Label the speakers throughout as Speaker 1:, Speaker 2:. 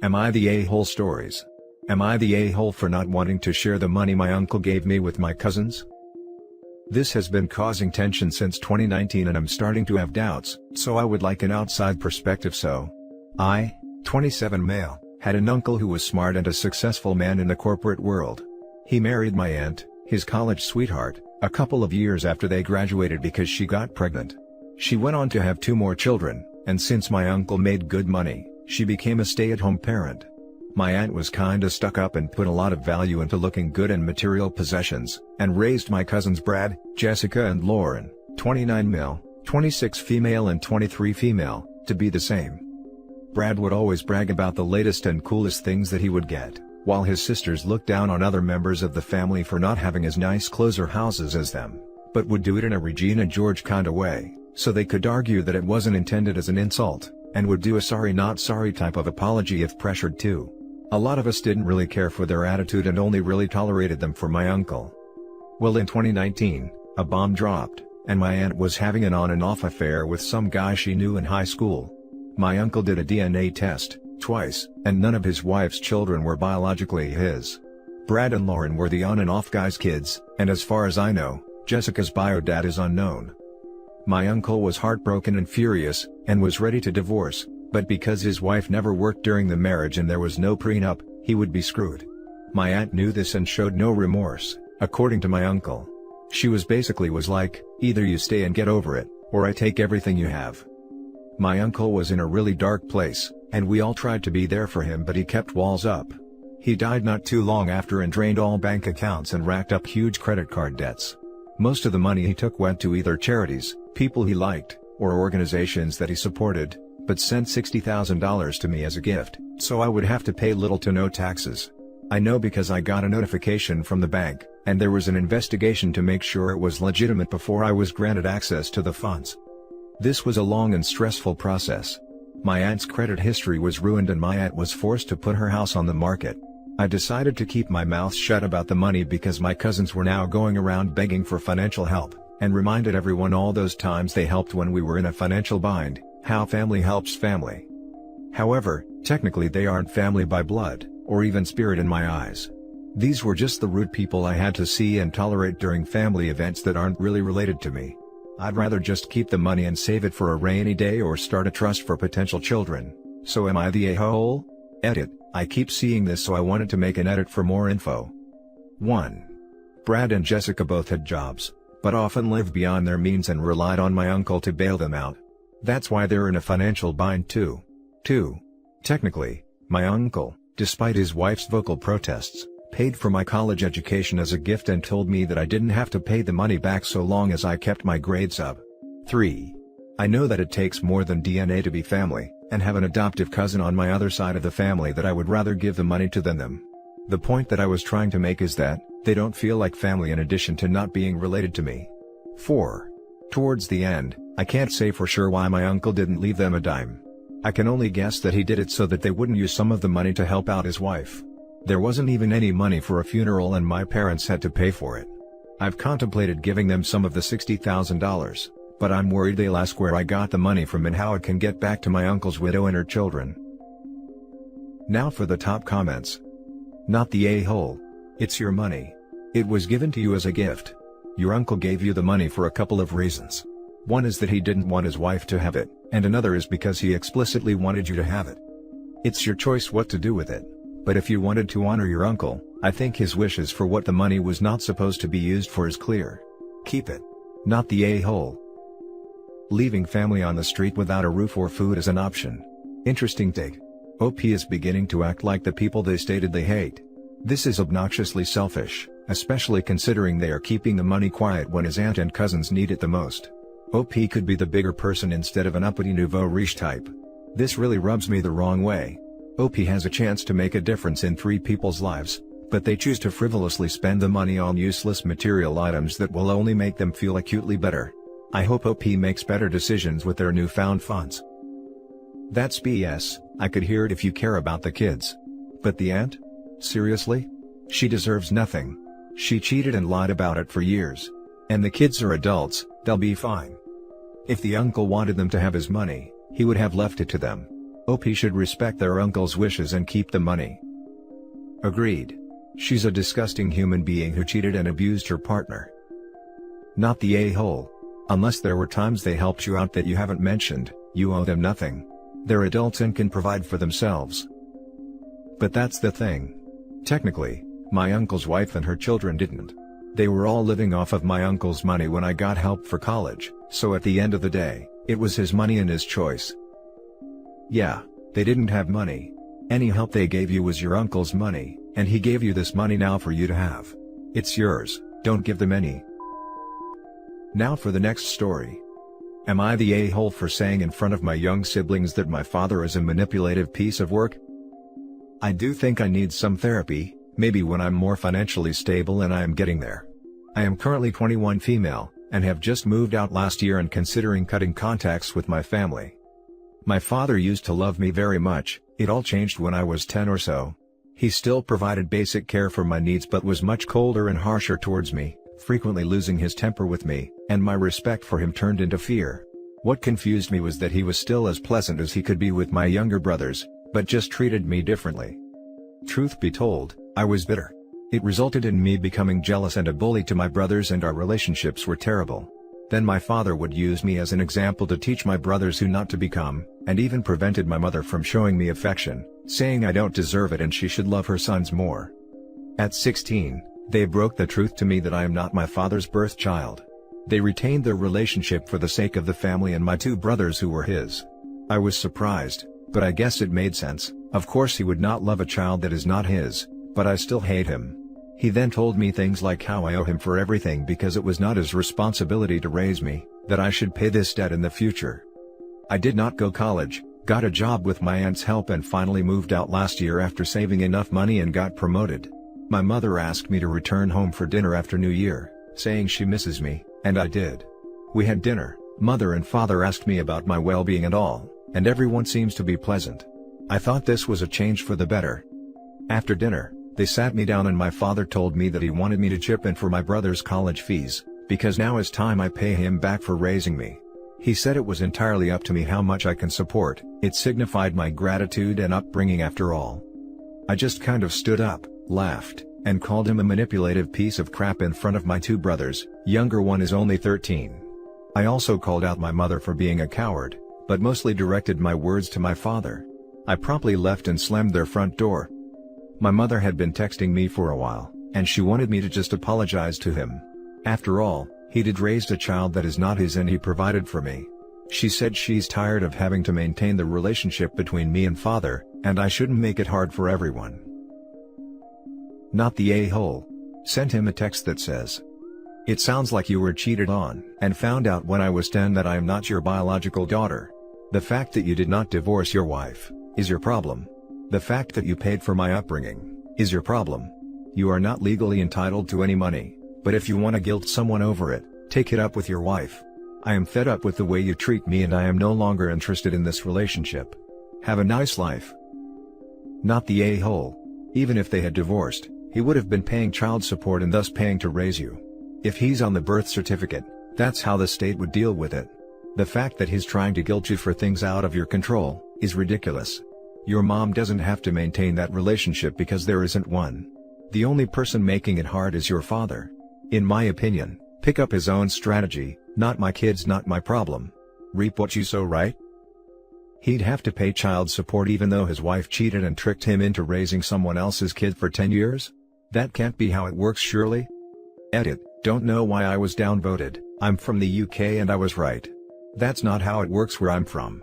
Speaker 1: Am I the a-hole stories? Am I the a-hole for not wanting to share the money my uncle gave me with my cousins? This has been causing tension since 2019 and I'm starting to have doubts, so I would like an outside perspective. So, I, 27 male, had an uncle who was smart and a successful man in the corporate world. He married my aunt, his college sweetheart, a couple of years after they graduated because she got pregnant. She went on to have 2 more children, and since my uncle made good money, she became a stay-at-home parent. My aunt was kinda stuck up and put a lot of value into looking good and material possessions, and raised my cousins Brad, Jessica and Lauren, 29 male, 26 female and 23 female, to be the same. Brad would always brag about the latest and coolest things that he would get, while his sisters looked down on other members of the family for not having as nice clothes or houses as them, but would do it in a Regina George kinda way, so they could argue that it wasn't intended as an insult, and would do a sorry not sorry type of apology if pressured to. A lot of us didn't really care for their attitude and only really tolerated them for my uncle. Well, in 2019, a bomb dropped, and my aunt was having an on and off affair with some guy she knew in high school. My uncle did a DNA test, twice, and none of his wife's children were biologically his. Brad and Lauren were the on and off guy's kids, and as far as I know, Jessica's bio dad is unknown. My uncle was heartbroken and furious, and was ready to divorce, but because his wife never worked during the marriage and there was no prenup, he would be screwed. My aunt knew this and showed no remorse, according to my uncle. She was like, either you stay and get over it, or I take everything you have. My uncle was in a really dark place, and we all tried to be there for him, but he kept walls up. He died not too long after and drained all bank accounts and racked up huge credit card debts. Most of the money he took went to either charities, people he liked, or organizations that he supported, but sent $60,000 to me as a gift, so I would have to pay little to no taxes. I know because I got a notification from the bank, and there was an investigation to make sure it was legitimate before I was granted access to the funds. This was a long and stressful process. My aunt's credit history was ruined and my aunt was forced to put her house on the market. I decided to keep my mouth shut about the money because my cousins were now going around begging for financial help, and reminded everyone all those times they helped when we were in a financial bind, how family helps family. However, technically they aren't family by blood, or even spirit in my eyes. These were just the rude people I had to see and tolerate during family events that aren't really related to me. I'd rather just keep the money and save it for a rainy day or start a trust for potential children. So am I the a-hole? Edit, I keep seeing this so I wanted to make an edit for more info. 1. Brad and Jessica both had jobs, but often lived beyond their means and relied on my uncle to bail them out. That's why they're in a financial bind too. 2. Technically, my uncle, despite his wife's vocal protests, paid for my college education as a gift and told me that I didn't have to pay the money back so long as I kept my grades up. 3. I know that it takes more than DNA to be family, and have an adoptive cousin on my other side of the family that I would rather give the money to than them. The point that I was trying to make is that, they don't feel like family in addition to not being related to me. 4. Towards the end, I can't say for sure why my uncle didn't leave them a dime. I can only guess that he did it so that they wouldn't use some of the money to help out his wife. There wasn't even any money for a funeral and my parents had to pay for it. I've contemplated giving them some of the $60,000, but I'm worried they'll ask where I got the money from and how it can get back to my uncle's widow and her children. Now for the top comments. Not the a-hole. It's your money. It was given to you as a gift. Your uncle gave you the money for a couple of reasons. One is that he didn't want his wife to have it, and another is because he explicitly wanted you to have it. It's your choice what to do with it. But if you wanted to honor your uncle, I think his wishes for what the money was not supposed to be used for is clear. Keep it. Not the a-hole. Leaving family on the street without a roof or food is an option. Interesting take. OP is beginning to act like the people they stated they hate. This is obnoxiously selfish, especially considering they are keeping the money quiet when his aunt and cousins need it the most. OP could be the bigger person instead of an uppity nouveau riche type. This really rubs me the wrong way. OP has a chance to make a difference in 3 people's lives, but they choose to frivolously spend the money on useless material items that will only make them feel acutely better. I hope OP makes better decisions with their newfound funds. That's BS, I could hear it if you care about the kids. But the aunt? Seriously? She deserves nothing. She cheated and lied about it for years. And the kids are adults, they'll be fine. If the uncle wanted them to have his money, he would have left it to them. OP should respect their uncle's wishes and keep the money. Agreed. She's a disgusting human being who cheated and abused her partner. Not the a-hole. Unless there were times they helped you out that you haven't mentioned, you owe them nothing. They're adults and can provide for themselves. But that's the thing. Technically, my uncle's wife and her children didn't. They were all living off of my uncle's money when I got help for college, so at the end of the day, it was his money and his choice. Yeah, they didn't have money. Any help they gave you was your uncle's money, and he gave you this money now for you to have. It's yours, don't give them any. Now for the next story. Am I the a-hole for saying in front of my young siblings that my father is a manipulative piece of work? I do think I need some therapy, maybe when I'm more financially stable, and I am getting there. I am currently 21 female, and have just moved out last year and considering cutting contacts with my family. My father used to love me very much, it all changed when I was 10 or so. He still provided basic care for my needs but was much colder and harsher towards me, frequently losing his temper with me, and my respect for him turned into fear. What confused me was that he was still as pleasant as he could be with my younger brothers, but just treated me differently. Truth be told, I was bitter. It resulted in me becoming jealous and a bully to my brothers, and our relationships were terrible. Then my father would use me as an example to teach my brothers who not to become, and even prevented my mother from showing me affection, saying I don't deserve it and she should love her sons more. At 16, they broke the truth to me that I am not my father's birth child. They retained their relationship for the sake of the family and my two brothers who were his. I was surprised, but I guess it made sense. Of course he would not love a child that is not his, but I still hate him. He then told me things like how I owe him for everything because it was not his responsibility to raise me, that I should pay this debt in the future. I did not go to college, got a job with my aunt's help, and finally moved out last year after saving enough money and got promoted. My mother asked me to return home for dinner after New Year, saying she misses me, and I did. We had dinner, mother and father asked me about my well-being and all, and everyone seems to be pleasant. I thought this was a change for the better. After dinner, they sat me down and my father told me that he wanted me to chip in for my brother's college fees, because now is time I pay him back for raising me. He said it was entirely up to me how much I can support, it signified my gratitude and upbringing after all. I just kind of stood up, laughed, and called him a manipulative piece of crap in front of my two brothers, younger one is only 13. I also called out my mother for being a coward, but mostly directed my words to my father. I promptly left and slammed their front door. My mother had been texting me for a while, and she wanted me to just apologize to him. After all, he did raise a child that is not his and he provided for me. She said she's tired of having to maintain the relationship between me and father, and I shouldn't make it hard for everyone. Not the a-hole. Sent him a text that says, "It sounds like you were cheated on and found out when I was 10 that I am not your biological daughter. The fact that you did not divorce your wife is your problem. The fact that you paid for my upbringing is your problem. You are not legally entitled to any money, but if you want to guilt someone over it, take it up with your wife. I am fed up with the way you treat me and I am no longer interested in this relationship. Have a nice life." Not the a-hole. Even if they had divorced, he would have been paying child support and thus paying to raise you. If he's on the birth certificate, that's how the state would deal with it. The fact that he's trying to guilt you for things out of your control is ridiculous. Your mom doesn't have to maintain that relationship because there isn't one. The only person making it hard is your father. In my opinion, pick up his own strategy, not my kids, not my problem. Reap what you sow, right? He'd have to pay child support even though his wife cheated and tricked him into raising someone else's kid for 10 years? That can't be how it works, surely? Edit, don't know why I was downvoted, I'm from the UK and I was right. That's not how it works where I'm from.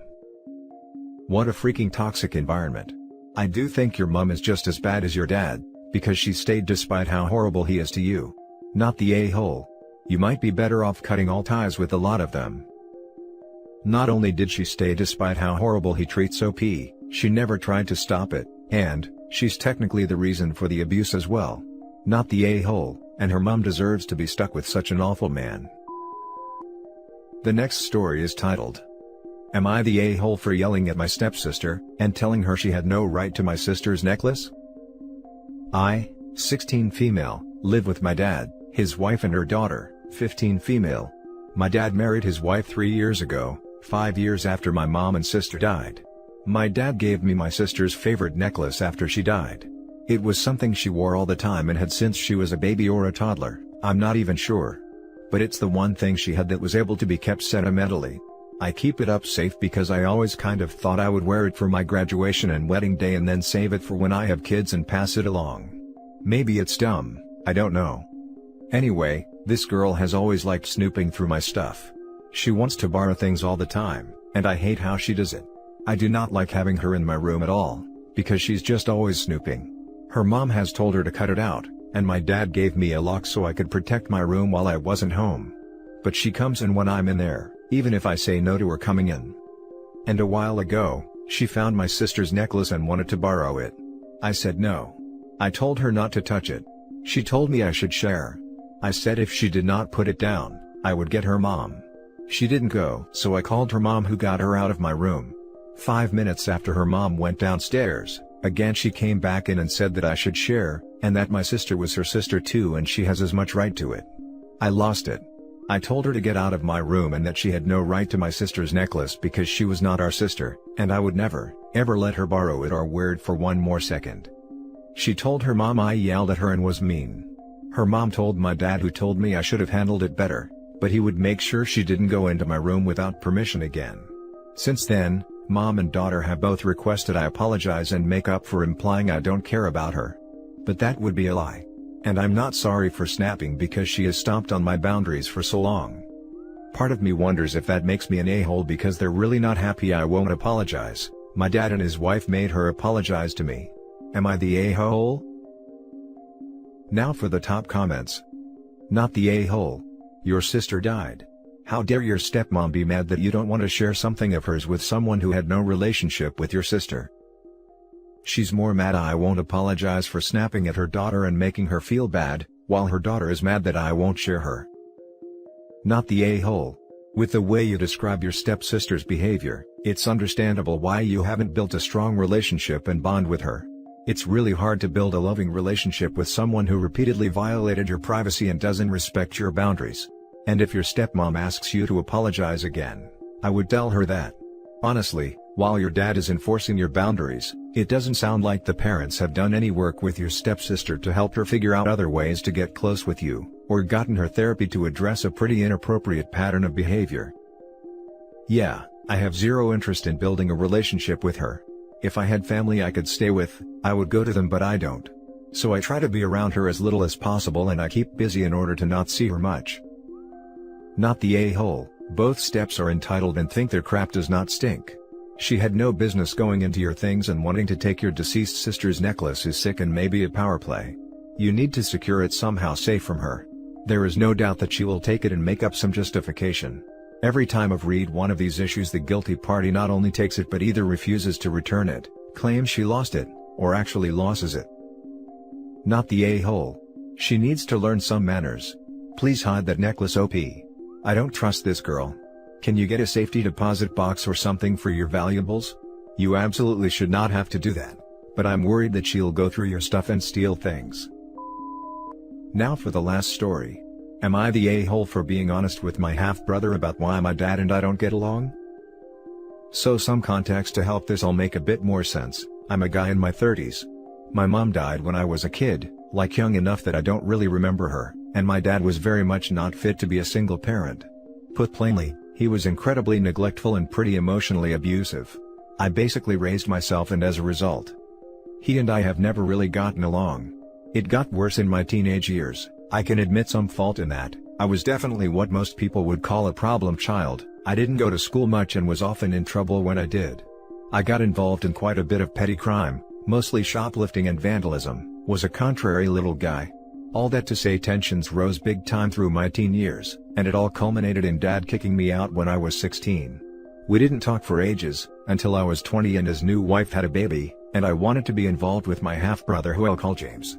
Speaker 1: What a freaking toxic environment. I do think your mum is just as bad as your dad, because she stayed despite how horrible he is to you. Not the a-hole. You might be better off cutting all ties with a lot of them. Not only did she stay despite how horrible he treats OP, she never tried to stop it, and she's technically the reason for the abuse as well. Not the a-hole, and her mum deserves to be stuck with such an awful man. The next story is titled, "Am I the a-hole for yelling at my stepsister and telling her she had no right to my sister's necklace?" I, 16 female, live with my dad, his wife and her daughter, 15 female. My dad married his wife 3 years ago, 5 years after my mom and sister died. My dad gave me my sister's favorite necklace after she died. It was something she wore all the time and had since she was a baby or a toddler, I'm not even sure. But it's the one thing she had that was able to be kept sentimentally. I keep it up safe because I always kind of thought I would wear it for my graduation and wedding day and then save it for when I have kids and pass it along. Maybe it's dumb, I don't know. Anyway, this girl has always liked snooping through my stuff. She wants to borrow things all the time, and I hate how she does it. I do not like having her in my room at all, because she's just always snooping. Her mom has told her to cut it out, and my dad gave me a lock so I could protect my room while I wasn't home. But she comes in when I'm in there, even if I say no to her coming in. And a while ago, she found my sister's necklace and wanted to borrow it. I said no. I told her not to touch it. She told me I should share. I said if she did not put it down, I would get her mom. She didn't go, so I called her mom, who got her out of my room. 5 minutes after her mom went downstairs, again she came back in and said that I should share, and that my sister was her sister too and she has as much right to it. I lost it. I told her to get out of my room and that she had no right to my sister's necklace because she was not our sister, and I would never, ever let her borrow it or wear it for one more second. She told her mom I yelled at her and was mean. Her mom told my dad, who told me I should have handled it better, but he would make sure she didn't go into my room without permission again. Since then, mom and daughter have both requested I apologize and make up for implying I don't care about her. But that would be a lie. And I'm not sorry for snapping because she has stomped on my boundaries for so long. Part of me wonders if that makes me an a-hole because they're really not happy I won't apologize. My dad and his wife made her apologize to me. Am I the a-hole? Now for the top comments. Not the a-hole. Your sister died. How dare your stepmom be mad that you don't want to share something of hers with someone who had no relationship with your sister. She's more mad I won't apologize for snapping at her daughter and making her feel bad, while her daughter is mad that I won't share her. Not the a-hole. With the way you describe your stepsister's behavior, it's understandable why you haven't built a strong relationship and bond with her. It's really hard to build a loving relationship with someone who repeatedly violated your privacy and doesn't respect your boundaries. And if your stepmom asks you to apologize again, I would tell her that. Honestly, while your dad is enforcing your boundaries, it doesn't sound like the parents have done any work with your stepsister to help her figure out other ways to get close with you, or gotten her therapy to address a pretty inappropriate pattern of behavior. Yeah, I have zero interest in building a relationship with her. If I had family I could stay with, I would go to them, but I don't. So I try to be around her as little as possible and I keep busy in order to not see her much. Not the a-hole. Both steps are entitled and think their crap does not stink. She had no business going into your things, and wanting to take your deceased sister's necklace is sick and maybe a power play. You need to secure it somehow safe from her. There is no doubt that she will take it and make up some justification. Every time I've read one of these issues, the guilty party not only takes it but either refuses to return it, claims she lost it, or actually loses it. Not the a-hole. She needs to learn some manners. Please hide that necklace, OP. I don't trust this girl. Can you get a safety deposit box or something for your valuables? You absolutely should not have to do that, but I'm worried that she'll go through your stuff and steal things. Now for the last story. Am I the a-hole for being honest with my half-brother about why my dad and I don't get along? So some context to help this all make a bit more sense. I'm a guy in my 30s. My mom died when I was a kid, like young enough that I don't really remember her, and my dad was very much not fit to be a single parent. Put plainly, he was incredibly neglectful and pretty emotionally abusive. I basically raised myself, and as a result, he and I have never really gotten along. It got worse in my teenage years. I can admit some fault in that. I was definitely what most people would call a problem child. I didn't go to school much and was often in trouble when I did. I got involved in quite a bit of petty crime, mostly shoplifting and vandalism, was a contrary little guy. All that to say, tensions rose big time through my teen years, and it all culminated in Dad kicking me out when I was 16. We didn't talk for ages, until I was 20 and his new wife had a baby, and I wanted to be involved with my half-brother, who I'll call James.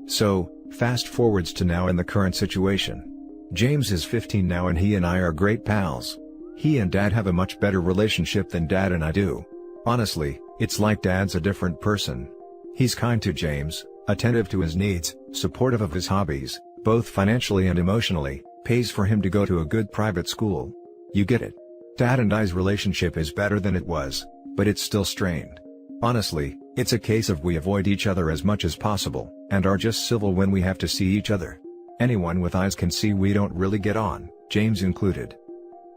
Speaker 1: So, fast forwards to now in the current situation. James is 15 now and he and I are great pals. He and Dad have a much better relationship than Dad and I do. Honestly, it's like Dad's a different person. He's kind to James, attentive to his needs, supportive of his hobbies, both financially and emotionally, pays for him to go to a good private school. You get it. Dad and I's relationship is better than it was, but it's still strained. Honestly, it's a case of we avoid each other as much as possible, and are just civil when we have to see each other. Anyone with eyes can see we don't really get on, James included.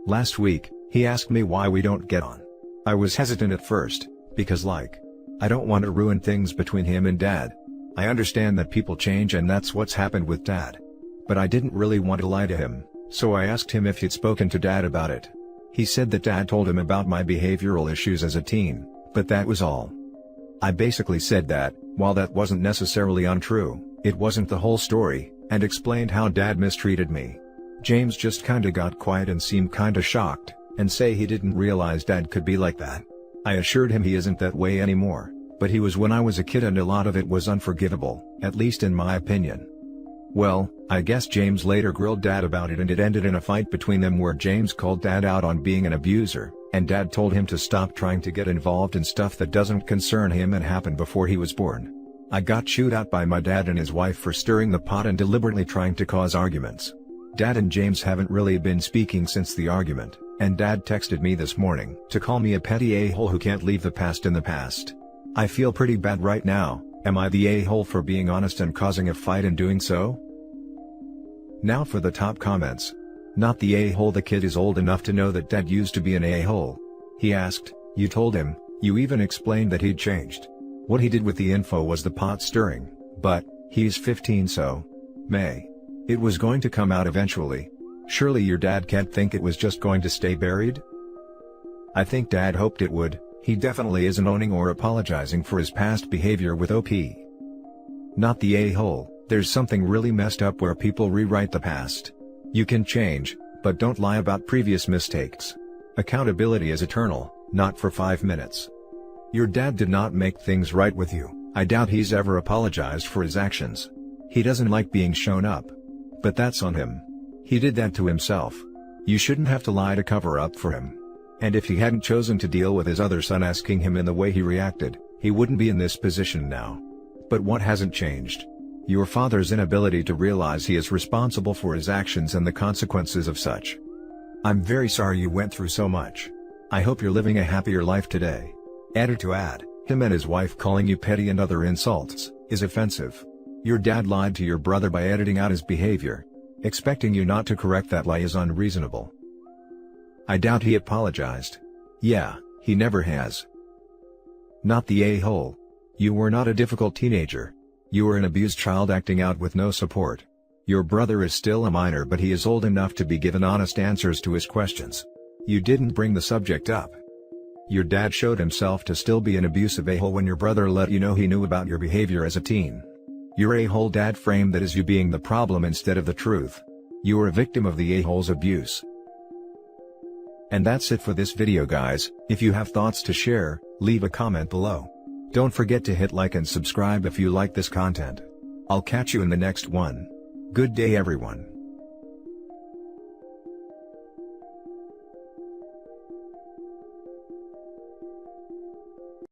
Speaker 1: Last week, he asked me why we don't get on. I was hesitant at first, because I don't want to ruin things between him and Dad. I understand that people change and that's what's happened with Dad. But I didn't really want to lie to him, so I asked him if he'd spoken to Dad about it. He said that Dad told him about my behavioral issues as a teen, but that was all. I basically said that, while that wasn't necessarily untrue, it wasn't the whole story, and explained how Dad mistreated me. James just kinda got quiet and seemed kinda shocked, and say he didn't realize Dad could be like that. I assured him he isn't that way anymore, but he was when I was a kid and a lot of it was unforgivable, at least in my opinion. Well, I guess James later grilled Dad about it and it ended in a fight between them where James called Dad out on being an abuser, and Dad told him to stop trying to get involved in stuff that doesn't concern him and happened before he was born. I got chewed out by my dad and his wife for stirring the pot and deliberately trying to cause arguments. Dad and James haven't really been speaking since the argument, and Dad texted me this morning to call me a petty a-hole who can't leave the past in the past. I feel pretty bad right now. Am I the a-hole for being honest and causing a fight and doing so? Now for the top comments. Not the a-hole. The kid is old enough to know that Dad used to be an a-hole. He asked, you told him, you even explained that he'd changed. What he did with the info was the pot stirring, but, he's 15 so. It was going to come out eventually. Surely your dad can't think it was just going to stay buried? I think Dad hoped it would. He definitely isn't owning or apologizing for his past behavior with OP. Not the a-hole. There's something really messed up where people rewrite the past. You can change, but don't lie about previous mistakes. Accountability is eternal, not for 5 minutes. Your dad did not make things right with you. I doubt he's ever apologized for his actions. He doesn't like being shown up. But that's on him. He did that to himself. You shouldn't have to lie to cover up for him. And if he hadn't chosen to deal with his other son asking him in the way he reacted, he wouldn't be in this position now. But what hasn't changed? Your father's inability to realize he is responsible for his actions and the consequences of such. I'm very sorry you went through so much. I hope you're living a happier life today. Added to add, him and his wife calling you petty and other insults, is offensive. Your dad lied to your brother by editing out his behavior. Expecting you not to correct that lie is unreasonable. I doubt he apologized. Yeah, he never has. Not the a-hole. You were not a difficult teenager. You were an abused child acting out with no support. Your brother is still a minor but he is old enough to be given honest answers to his questions. You didn't bring the subject up. Your dad showed himself to still be an abusive a-hole when your brother let you know he knew about your behavior as a teen. Your a-hole dad framed that as you being the problem instead of the truth. You were a victim of the a-hole's abuse. And that's it for this video guys. If you have thoughts to share, leave a comment below. Don't forget to hit like and subscribe if you like this content. I'll catch you in the next one. Good day everyone.